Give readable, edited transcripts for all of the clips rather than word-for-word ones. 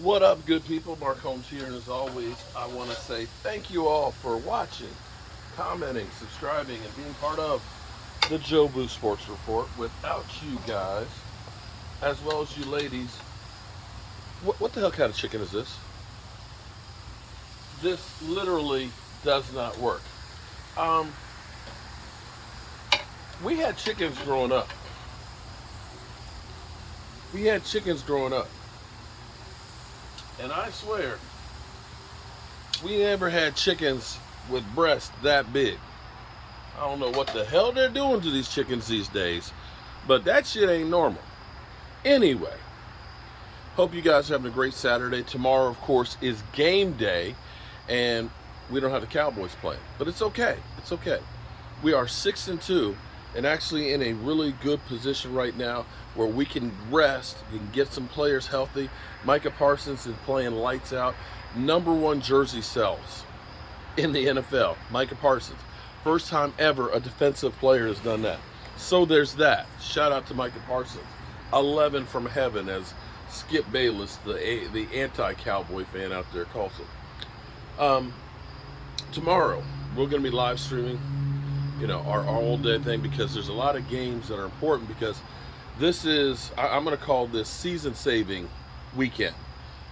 What up, good people? Mark Holmes here, and as always, I want to say thank you all for watching, commenting, subscribing, and being part of the Joe Boo Sports Report. Without you guys, as well as you ladies, what the hell kind of chicken is this? This literally does not work. Um, we had chickens growing up. We had chickens growing up. And I swear, we never had chickens with breasts that big. I don't know what the hell they're doing to these chickens these days, but that shit ain't normal. Anyway, hope you guys are having a great Saturday. Tomorrow, of course, is game day, and we don't have the Cowboys playing, but it's okay. It's okay. We are 6-2, and actually in a really good position right now where we can rest, we can get some players healthy. Micah Parsons is playing lights out. #1 jersey sells in the NFL. Micah Parsons. First time ever a defensive player has done that. So there's that. Shout out to Micah Parsons. 11 from heaven, as Skip Bayless, the anti-Cowboy fan out there, calls it. Tomorrow, we're going to be live streaming, our all-day thing, because there's a lot of games that are important, because this is, I'm going to call this season-saving weekend,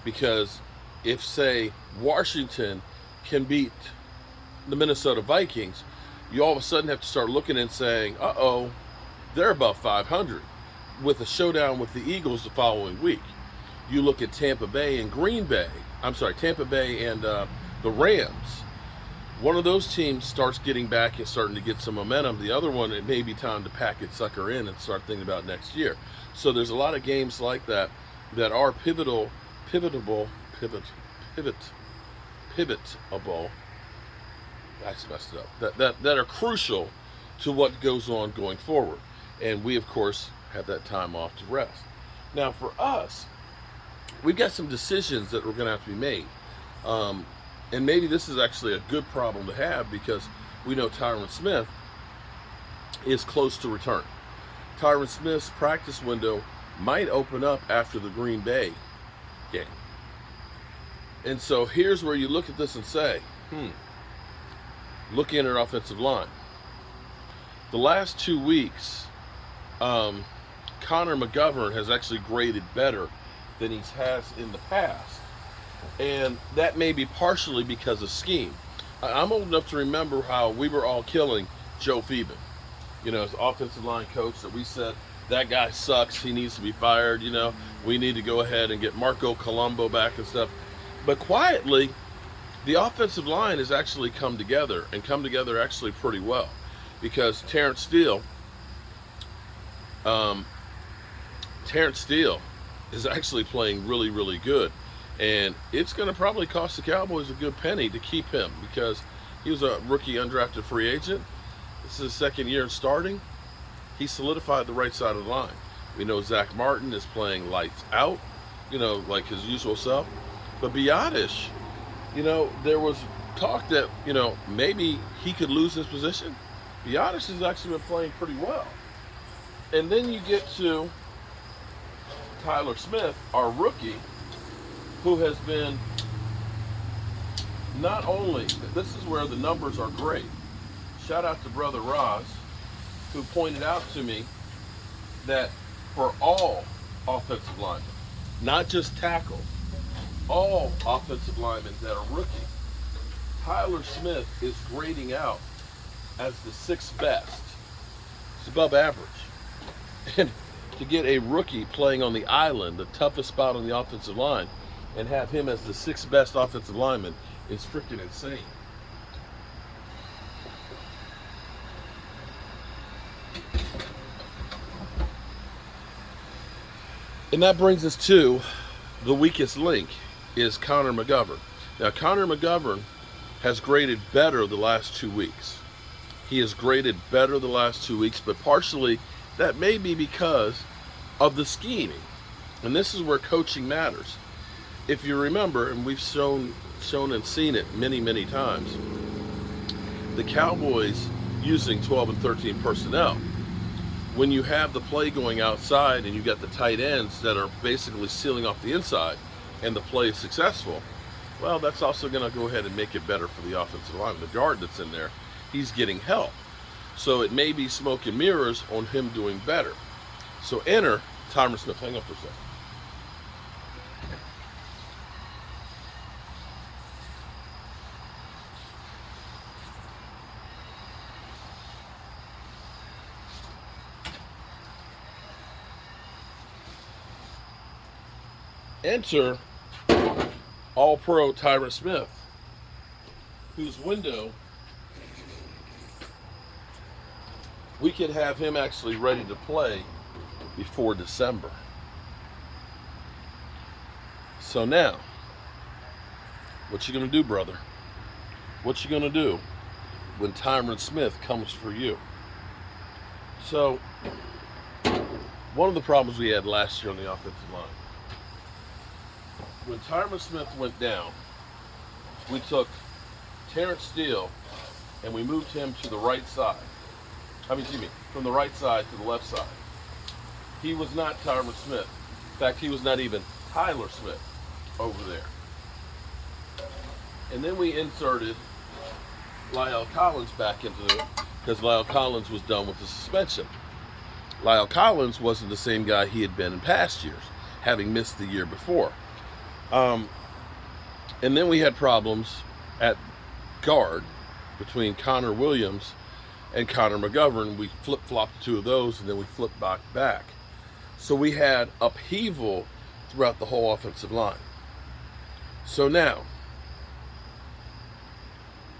because if, say, Washington can beat the Minnesota Vikings, you all of a sudden have to start looking and saying, uh-oh, they're above 500 with a showdown with the Eagles the following week. You look at Tampa Bay and Tampa Bay and the Rams. One of those teams starts getting back and starting to get some momentum. The other one, it may be time to pack its sucker in and start thinking about next year. So there's a lot of games like that that are pivotable. I just messed it up. That are crucial to what goes on going forward. And we, of course, have that time off to rest. Now, for us, we've got some decisions that we're going to have to be made. And maybe this is actually a good problem to have, because we know Tyron Smith is close to return. Tyron Smith's practice window might open up after the Green Bay game. And so here's where you look at this and say, looking at our offensive line. The last 2 weeks, Connor McGovern has actually graded better than he has in the past. And that may be partially because of scheme. I'm old enough to remember how we were all killing Joe Phoeben, as offensive line coach, that we said, that guy sucks, he needs to be fired, we need to go ahead and get Marco Colombo back and stuff. But quietly, the offensive line has actually come together actually pretty well, because Terrence Steele is actually playing really, really good. And it's going to probably cost the Cowboys a good penny to keep him, because he was a rookie undrafted free agent. This is his second year in starting. He solidified the right side of the line. We know Zach Martin is playing lights out, like his usual self. But Biotish, there was talk that, maybe he could lose his position. Biotish has actually been playing pretty well. And then you get to Tyler Smith, our rookie, who has been not only, this is where the numbers are great. Shout out to Brother Roz, who pointed out to me that for all offensive linemen, not just tackles, all offensive linemen that are rookie, Tyler Smith is grading out as the 6th best. It's above average. And to get a rookie playing on the island, the toughest spot on the offensive line, and have him as the 6th best offensive lineman is freaking insane. And that brings us to the weakest link, is Connor McGovern. Now, Connor McGovern has graded better the last 2 weeks. He has graded better the last 2 weeks, but partially that may be because of the scheming. And this is where coaching matters. If you remember, and we've shown and seen it many, many times, the Cowboys using 12 and 13 personnel. When you have the play going outside and you got the tight ends that are basically sealing off the inside, and the play is successful, well, that's also going to go ahead and make it better for the offensive line. The guard that's in there, he's getting help. So it may be smoke and mirrors on him doing better. So enter Tyron Smith. Hang on for a second. Enter All-Pro Tyron Smith, whose window we could have him actually ready to play before December. So now, what you gonna do, brother? What you gonna do when Tyron Smith comes for you? So, one of the problems we had last year on the offensive line, when Tyron Smith went down, we took Terrence Steele and we moved him to the right side. From the right side to the left side. He was not Tyron Smith. In fact, he was not even Tyler Smith over there. And then we inserted Lyle Collins back into it because Lyle Collins was done with the suspension. Lyle Collins wasn't the same guy he had been in past years, having missed the year before. And then we had problems at guard between Connor Williams and Connor McGovern. We flip-flopped two of those, and then we flipped back. So we had upheaval throughout the whole offensive line. So now,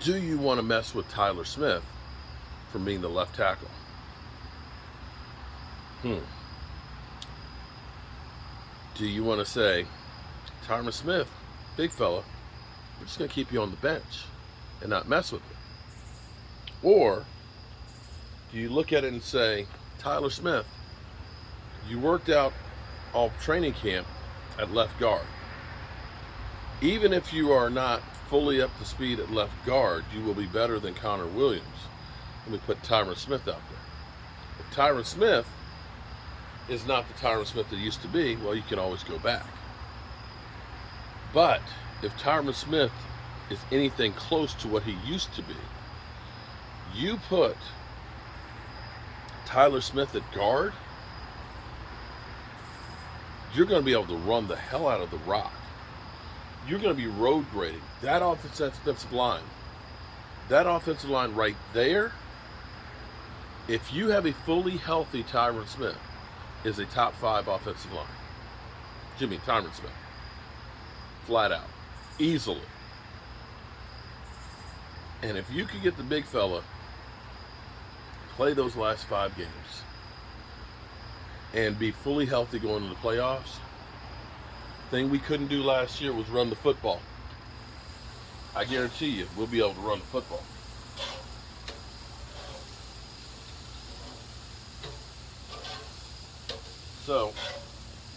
do you want to mess with Tyler Smith from being the left tackle? Do you want to say, Tyron Smith, big fella, we're just going to keep you on the bench and not mess with you? Or do you look at it and say, Tyler Smith, you worked out all training camp at left guard. Even if you are not fully up to speed at left guard, you will be better than Connor Williams. Let me put Tyron Smith out there. If Tyron Smith is not the Tyron Smith that used to be, well, you can always go back. But if Tyron Smith is anything close to what he used to be, you put Tyler Smith at guard, you're going to be able to run the hell out of the rock. You're going to be road grading. That offensive line right there, if you have a fully healthy Tyron Smith, is a top 5 offensive line. Tyron Smith. Flat out. Easily. And if you could get the big fella, play those last 5 games, and be fully healthy going into the playoffs, thing we couldn't do last year was run the football. I guarantee you, we'll be able to run the football. So,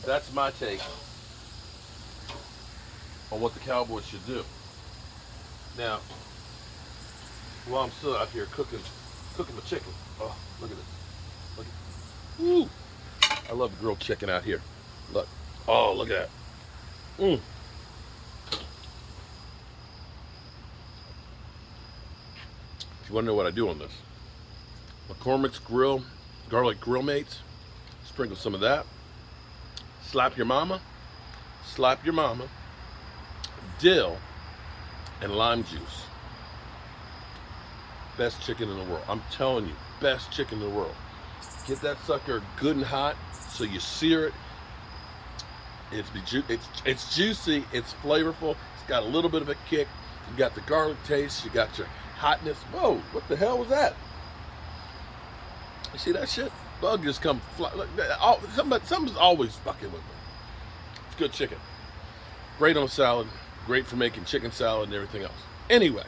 that's my take on what the Cowboys should do. Now, while I'm still out here cooking my chicken. Oh, look at this. Look at it. Woo! I love the grilled chicken out here. Look. Oh, look at that. If you want to know what I do on this, McCormick's garlic grill mates, sprinkle some of that. Slap your mama, dill, and lime juice. Best chicken in the world. I'm telling you, best chicken in the world. Get that sucker good and hot so you sear it. It's juicy, it's flavorful, it's got a little bit of a kick. You got the garlic taste, you got your hotness. Whoa, what the hell was that? You see that shit? Bug just come fly. Something's always fucking with me. It's good chicken. Great on salad, great for making chicken salad and everything else. Anyway.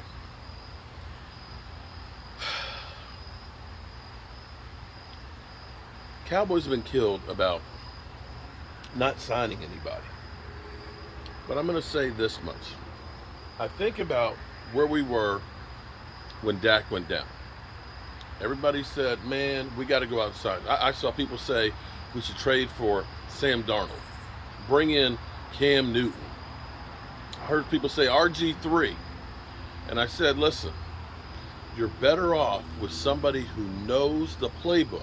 Cowboys have been killed about not signing anybody. But I'm going to say this much. I think about where we were when Dak went down. Everybody said, man, we got to go outside. I saw people say we should trade for Sam Darnold. Bring in Cam Newton. heard people say RG3. And I said, listen, you're better off with somebody who knows the playbook,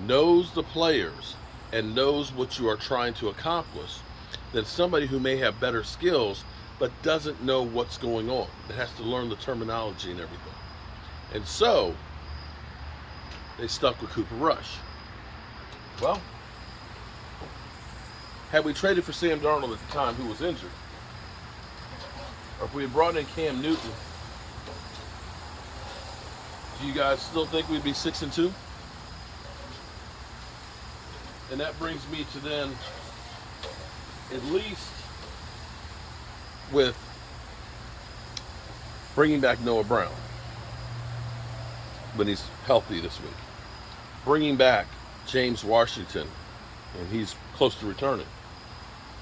knows the players, and knows what you are trying to accomplish than somebody who may have better skills but doesn't know what's going on. It has to learn the terminology and everything. And so they stuck with Cooper Rush. Well, had we traded for Sam Darnold at the time, who was injured, or if we had brought in Cam Newton, do you guys still think we'd be 6-2? And that brings me to then, at least with bringing back Noah Brown when he's healthy this week, bringing back James Washington, and he's close to returning.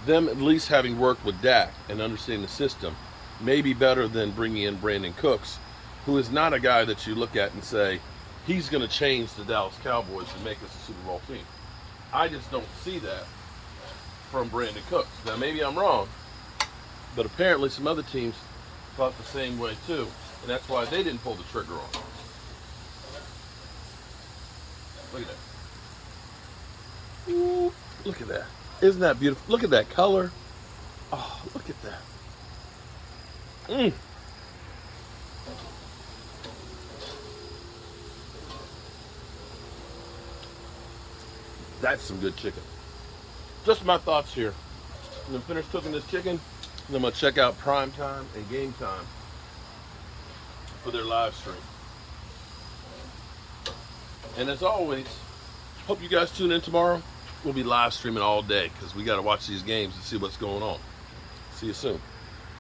Them at least having worked with Dak and understanding the system may be better than bringing in Brandon Cooks, who is not a guy that you look at and say, he's going to change the Dallas Cowboys and make us a Super Bowl team. I just don't see that from Brandon Cooks. Now, maybe I'm wrong, but apparently some other teams thought the same way too, and that's why they didn't pull the trigger on it. Look at that. Ooh, look at that. Isn't that beautiful? Look at that color. Oh, look at that. That's some good chicken. Just my thoughts here. I'm going to finish cooking this chicken, and I'm going to check out Prime Time and Game Time for their live stream. And as always, hope you guys tune in tomorrow. We'll be live streaming all day because we got to watch these games and see what's going on. See you soon.